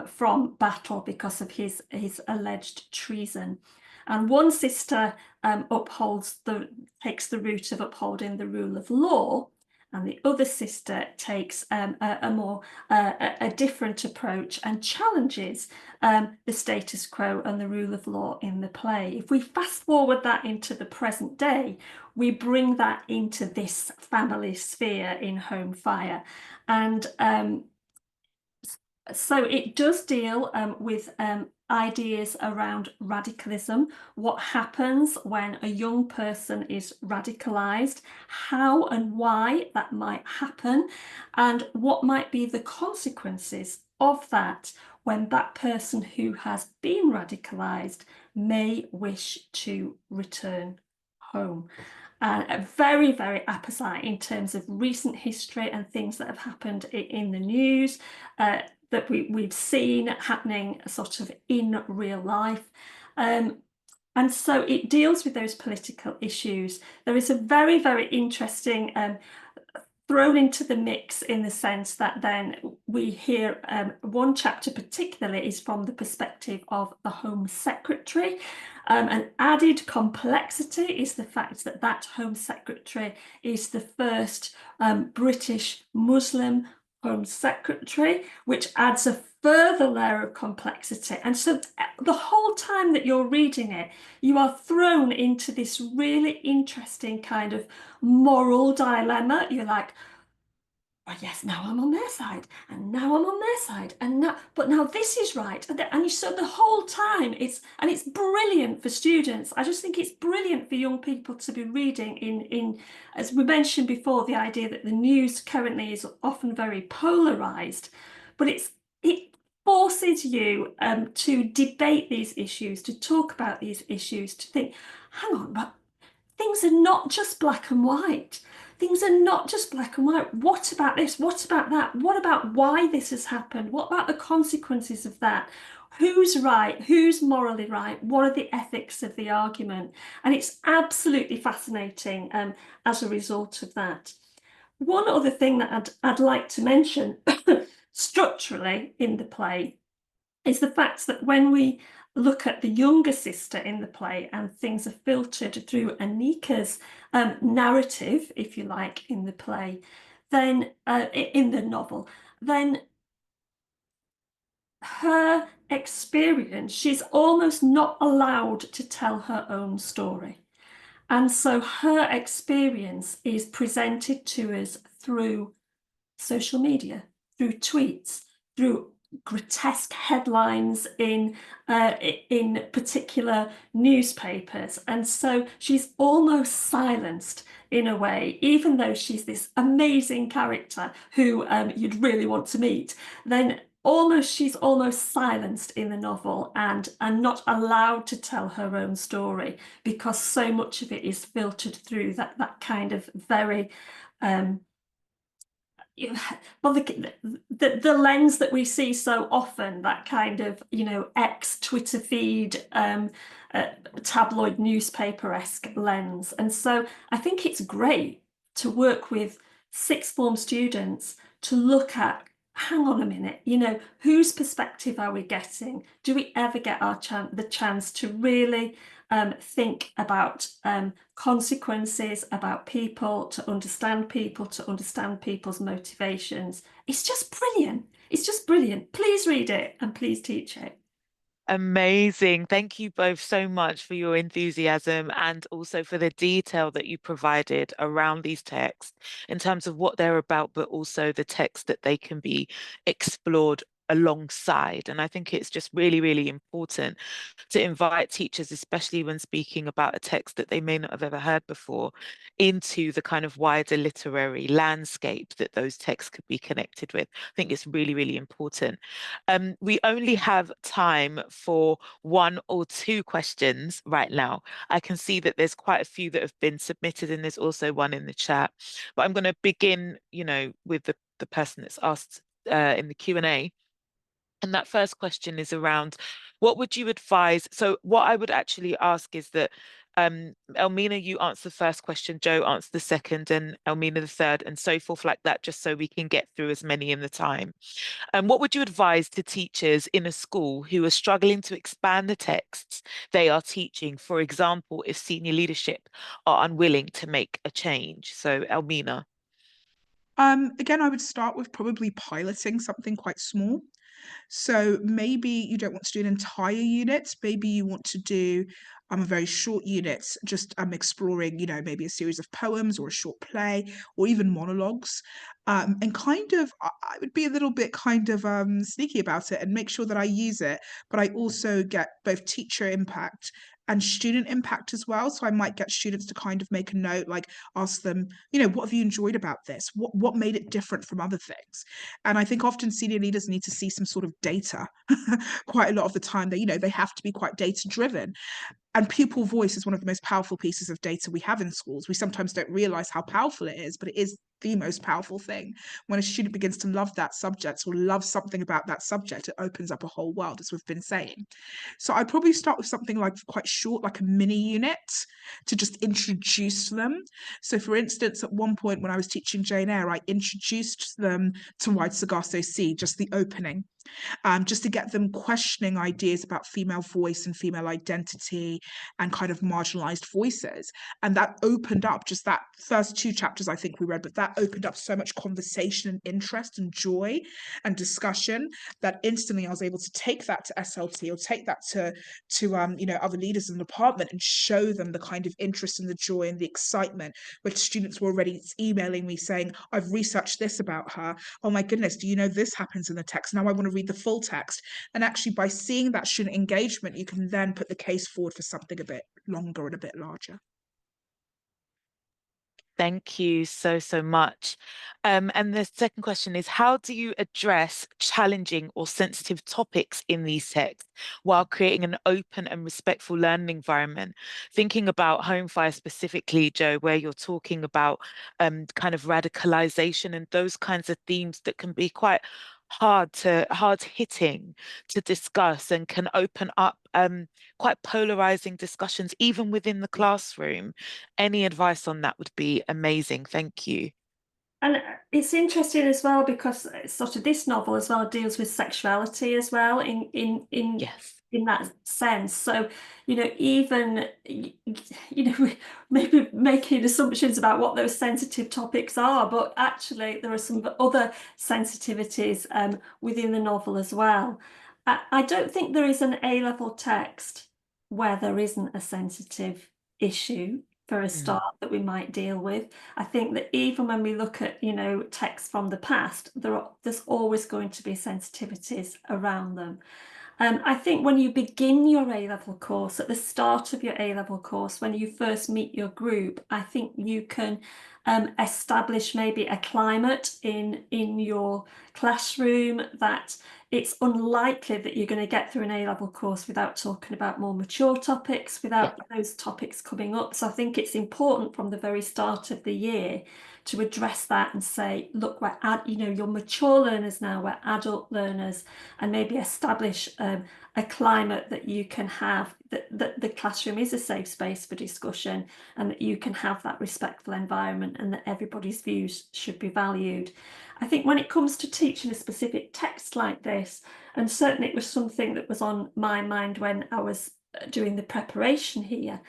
from battle because of his alleged treason. And one sister takes the route of upholding the rule of law, and the other sister takes a different approach and challenges the status quo and the rule of law in the play. If we fast forward that into the present day, we bring that into this family sphere in Home Fire. And so it does deal with ideas around radicalism, what happens when a young person is radicalized, how and why that might happen, and what might be the consequences of that when that person who has been radicalized may wish to return home. Very, very apposite in terms of recent history and things that have happened in the news, that we've seen happening sort of in real life. And so it deals with those political issues. There is a very, very interesting thrown into the mix, in the sense that then we hear one chapter particularly is from the perspective of the Home Secretary. An added complexity is the fact that that Home Secretary is the first British Muslim Home Secretary, which adds a further layer of complexity. And so the whole time that you're reading it, you are thrown into this really interesting kind of moral dilemma. You're like, oh yes, now I'm on their side, and now I'm on their side, and now this is right. And so the whole time it's brilliant for students. I just think it's brilliant for young people to be reading in, as we mentioned before, the idea that the news currently is often very polarized, but it forces you to debate these issues, to talk about these issues, to think, hang on, but things are not just black and white. Things are not just black and white. What about this? What about that? What about why this has happened? What about the consequences of that? Who's right? Who's morally right? What are the ethics of the argument? And it's absolutely fascinating as a result of that. One other thing that I'd like to mention structurally in the play is the fact that when we look at the younger sister in the play and things are filtered through Anika's narrative, if you like, in the play, then in the novel, then her experience, she's almost not allowed to tell her own story. And so her experience is presented to us through social media, through tweets, through grotesque headlines in particular newspapers. And so she's almost silenced in a way, even though she's this amazing character who you'd really want to meet, then she's almost silenced in the novel and not allowed to tell her own story, because so much of it is filtered through that kind of very well, the lens that we see so often, that kind of ex-Twitter feed tabloid newspaper-esque lens. And so I think it's great to work with sixth form students to look at, hang on a minute, whose perspective are we getting? Do we ever get the chance to really think about consequences, about people, to understand people's motivations? It's just brilliant. It's just brilliant. Please read it and please teach it. Amazing. Thank you both so much for your enthusiasm and also for the detail that you provided around these texts in terms of what they're about, but also the text that they can be explored alongside. And I think it's just really, really important to invite teachers, especially when speaking about a text that they may not have ever heard before, into the kind of wider literary landscape that those texts could be connected with. I think it's really, really important. We only have time for 1 or 2 questions right now. I can see that there's quite a few that have been submitted, and there's also one in the chat. But I'm going to begin, with the person that's asked in the Q&A. And that first question is around what would you advise? So what I would actually ask is that Elmina, you answer the first question, Joe answer the second, and Elmina the third, and so forth like that, just so we can get through as many in the time. What would you advise to teachers in a school who are struggling to expand the texts they are teaching? For example, if senior leadership are unwilling to make a change. So Elmina. Again, I would start with probably piloting something quite small. So maybe you don't want to do an entire unit. Maybe you want to do a very short unit, just exploring, maybe a series of poems or a short play or even monologues. And kind of, I would be a little bit kind of sneaky about it and make sure that I use it, but I also get both teacher impact and student impact as well. So I might get students to kind of make a note, like ask them, what have you enjoyed about this? What made it different from other things? And I think often senior leaders need to see some sort of data quite a lot of the time. They have to be quite data driven. And pupil voice is one of the most powerful pieces of data we have in schools. We sometimes don't realize how powerful it is, but it is the most powerful thing. When a student begins to love that subject or love something about that subject, it opens up a whole world, as we've been saying. So I'd probably start with something like quite short, like a mini unit, to just introduce them. So for instance, at one point when I was teaching Jane Eyre, I introduced them to Wide Sargasso Sea, just the opening. Just to get them questioning ideas about female voice and female identity and kind of marginalized voices. And that opened up just that first 2 chapters I think we read, but that opened up so much conversation and interest and joy and discussion that instantly I was able to take that to SLT or take that to other leaders in the department and show them the kind of interest and the joy and the excitement, where students were already emailing me saying, I've researched this about her. Oh my goodness, do you know this happens in the text? Now I want to read the full text. And actually by seeing that student engagement, you can then put the case forward for something a bit longer and a bit larger. Thank you so, so much. And the second question is, how do you address challenging or sensitive topics in these texts while creating an open and respectful learning environment? Thinking about Home Fire specifically, Joe, where you're talking about kind of radicalization and those kinds of themes that can be quite hard hitting to discuss and can open up quite polarizing discussions even within the classroom. Any advice on that would be amazing. Thank you. And it's interesting as well because sort of this novel as well deals with sexuality as well Yes. in that sense. So, even maybe making assumptions about what those sensitive topics are, but actually there are some other sensitivities within the novel as well. I don't think there is an A-level text where there isn't a sensitive issue for a start that we might deal with. I think that even when we look at, texts from the past, there's always going to be sensitivities around them. I think when you begin your A-level course, at the start of your A-level course, when you first meet your group, I think you can establish maybe a climate in your classroom that it's unlikely that you're going to get through an A-level course without talking about more mature topics, without those topics coming up. So I think it's important from the very start of the year to address that and say, look, you're mature learners now, we're adult learners, and maybe establish a climate that you can have, that the classroom is a safe space for discussion and that you can have that respectful environment and that everybody's views should be valued. I think when it comes to teaching a specific text like this, and certainly it was something that was on my mind when I was doing the preparation here,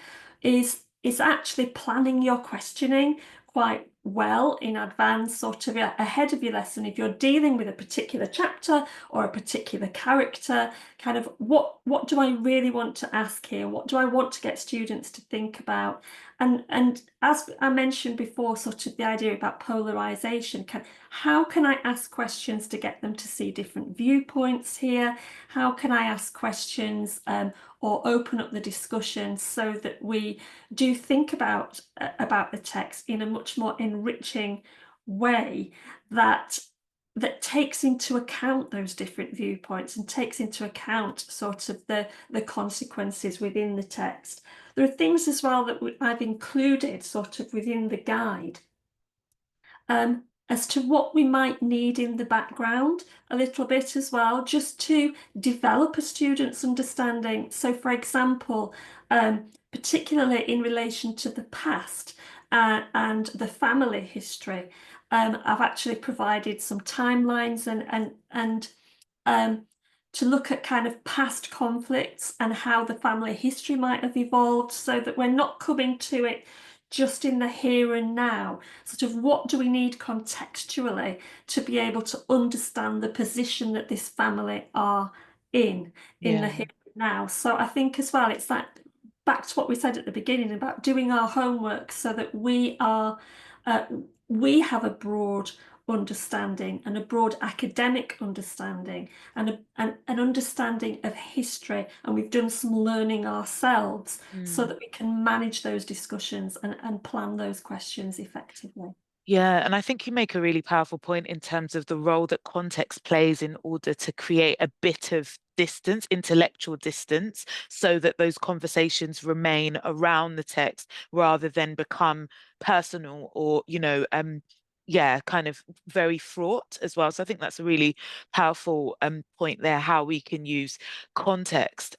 is actually planning your questioning quite well in advance, sort of ahead of your lesson. If you're dealing with a particular chapter or a particular character, kind of what do I really want to ask here? What do I want to get students to think about? And as I mentioned before, sort of the idea about polarization, how can I ask questions to get them to see different viewpoints here? How can I ask questions or open up the discussion so that we do think about the text in a much more enriching way that takes into account those different viewpoints and takes into account sort of the consequences within the text. There are things as well that I've included sort of within the guide as to what we might need in the background a little bit as well, just to develop a student's understanding. So, for example, particularly in relation to the past and the family history, I've actually provided some timelines and to look at kind of past conflicts and how the family history might have evolved, so that we're not coming to it just in the here and now. Sort of what do we need contextually to be able to understand the position that this family are in the here and now. So I think as well, it's that back to what we said at the beginning about doing our homework so that we have a broad understanding and a broad academic understanding and an understanding of history, and we've done some learning ourselves so that we can manage those discussions and plan those questions effectively. Yeah, and I think you make a really powerful point in terms of the role that context plays in order to create a bit of distance, intellectual distance, so that those conversations remain around the text rather than become personal or, yeah, kind of very fraught as well. So I think that's a really powerful point there, how we can use context.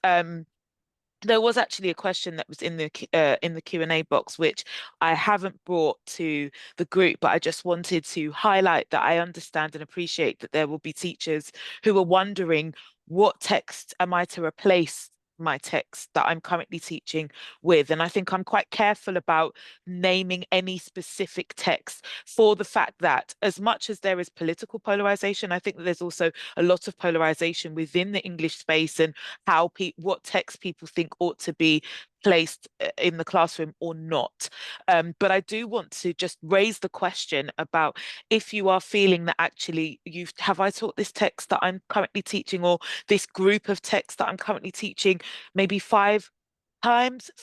There was actually a question that was in the Q&A box, which I haven't brought to the group, but I just wanted to highlight that I understand and appreciate that there will be teachers who are wondering, what text am I to replace my text that I'm currently teaching with? And I think I'm quite careful about naming any specific text, for the fact that as much as there is political polarization, I think that there's also a lot of polarization within the English space and what text people think ought to be placed in the classroom or not. But I do want to just raise the question about, if you are feeling that actually have I taught this text that I'm currently teaching, or this group of texts that I'm currently teaching maybe 4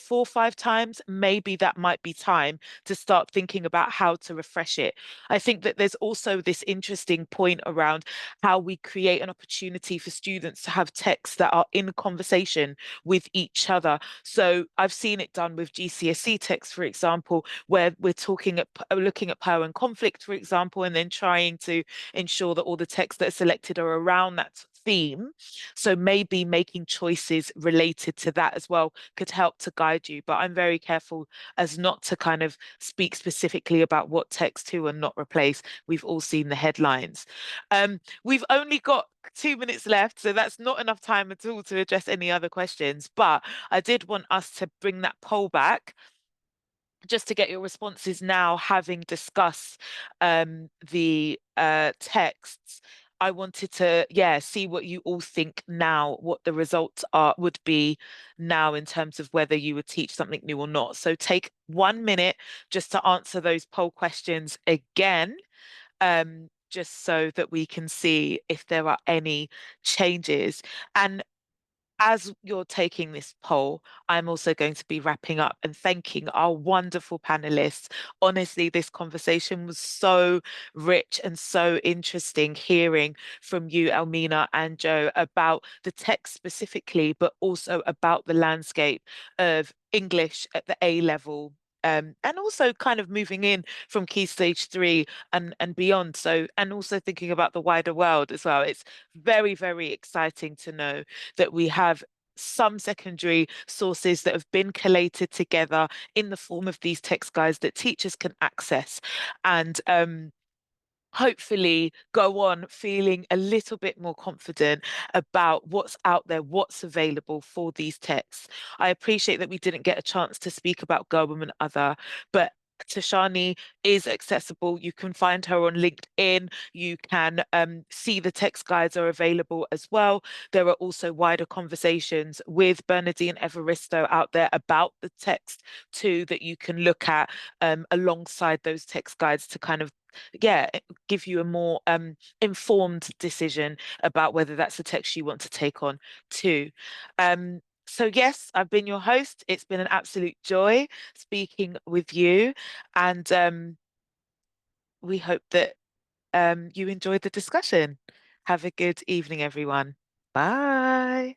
or 5 times, maybe that might be time to start thinking about how to refresh it. I think that there's also this interesting point around how we create an opportunity for students to have texts that are in conversation with each other. So I've seen it done with GCSE texts, for example, where we're looking at power and conflict, for example, and then trying to ensure that all the texts that are selected are around that theme. So maybe making choices related to that as well could help to guide you. But I'm very careful as not to kind of speak specifically about what text to and not replace. We've all seen the headlines. We've only got 2 minutes left, so that's not enough time at all to address any other questions. But I did want us to bring that poll back, just to get your responses now, having discussed the texts. I wanted to, see what you all think now, what the results would be now in terms of whether you would teach something new or not. So take 1 minute just to answer those poll questions again, just so that we can see if there are any changes. And as you're taking this poll, I'm also going to be wrapping up and thanking our wonderful panelists. Honestly, this conversation was so rich and so interesting, hearing from you, Elmina and Joe, about the text specifically, but also about the landscape of English at the A level. And also kind of moving in from Key Stage 3 and beyond. So, and also thinking about the wider world as well. It's very, very exciting to know that we have some secondary sources that have been collated together in the form of these text guides that teachers can access, and hopefully go on feeling a little bit more confident about what's out there, what's available for these texts. I appreciate that we didn't get a chance to speak about Go Woman Other, but Tashani is accessible. You can find her on LinkedIn. You can see the text guides are available as well. There are also wider conversations with Bernardine Evaristo out there about the text too that you can look at alongside those text guides to kind of give you a more informed decision about whether that's a text you want to take on too. So yes, I've been your host. It's been an absolute joy speaking with you, and we hope that you enjoyed the discussion. Have a good evening, everyone. Bye.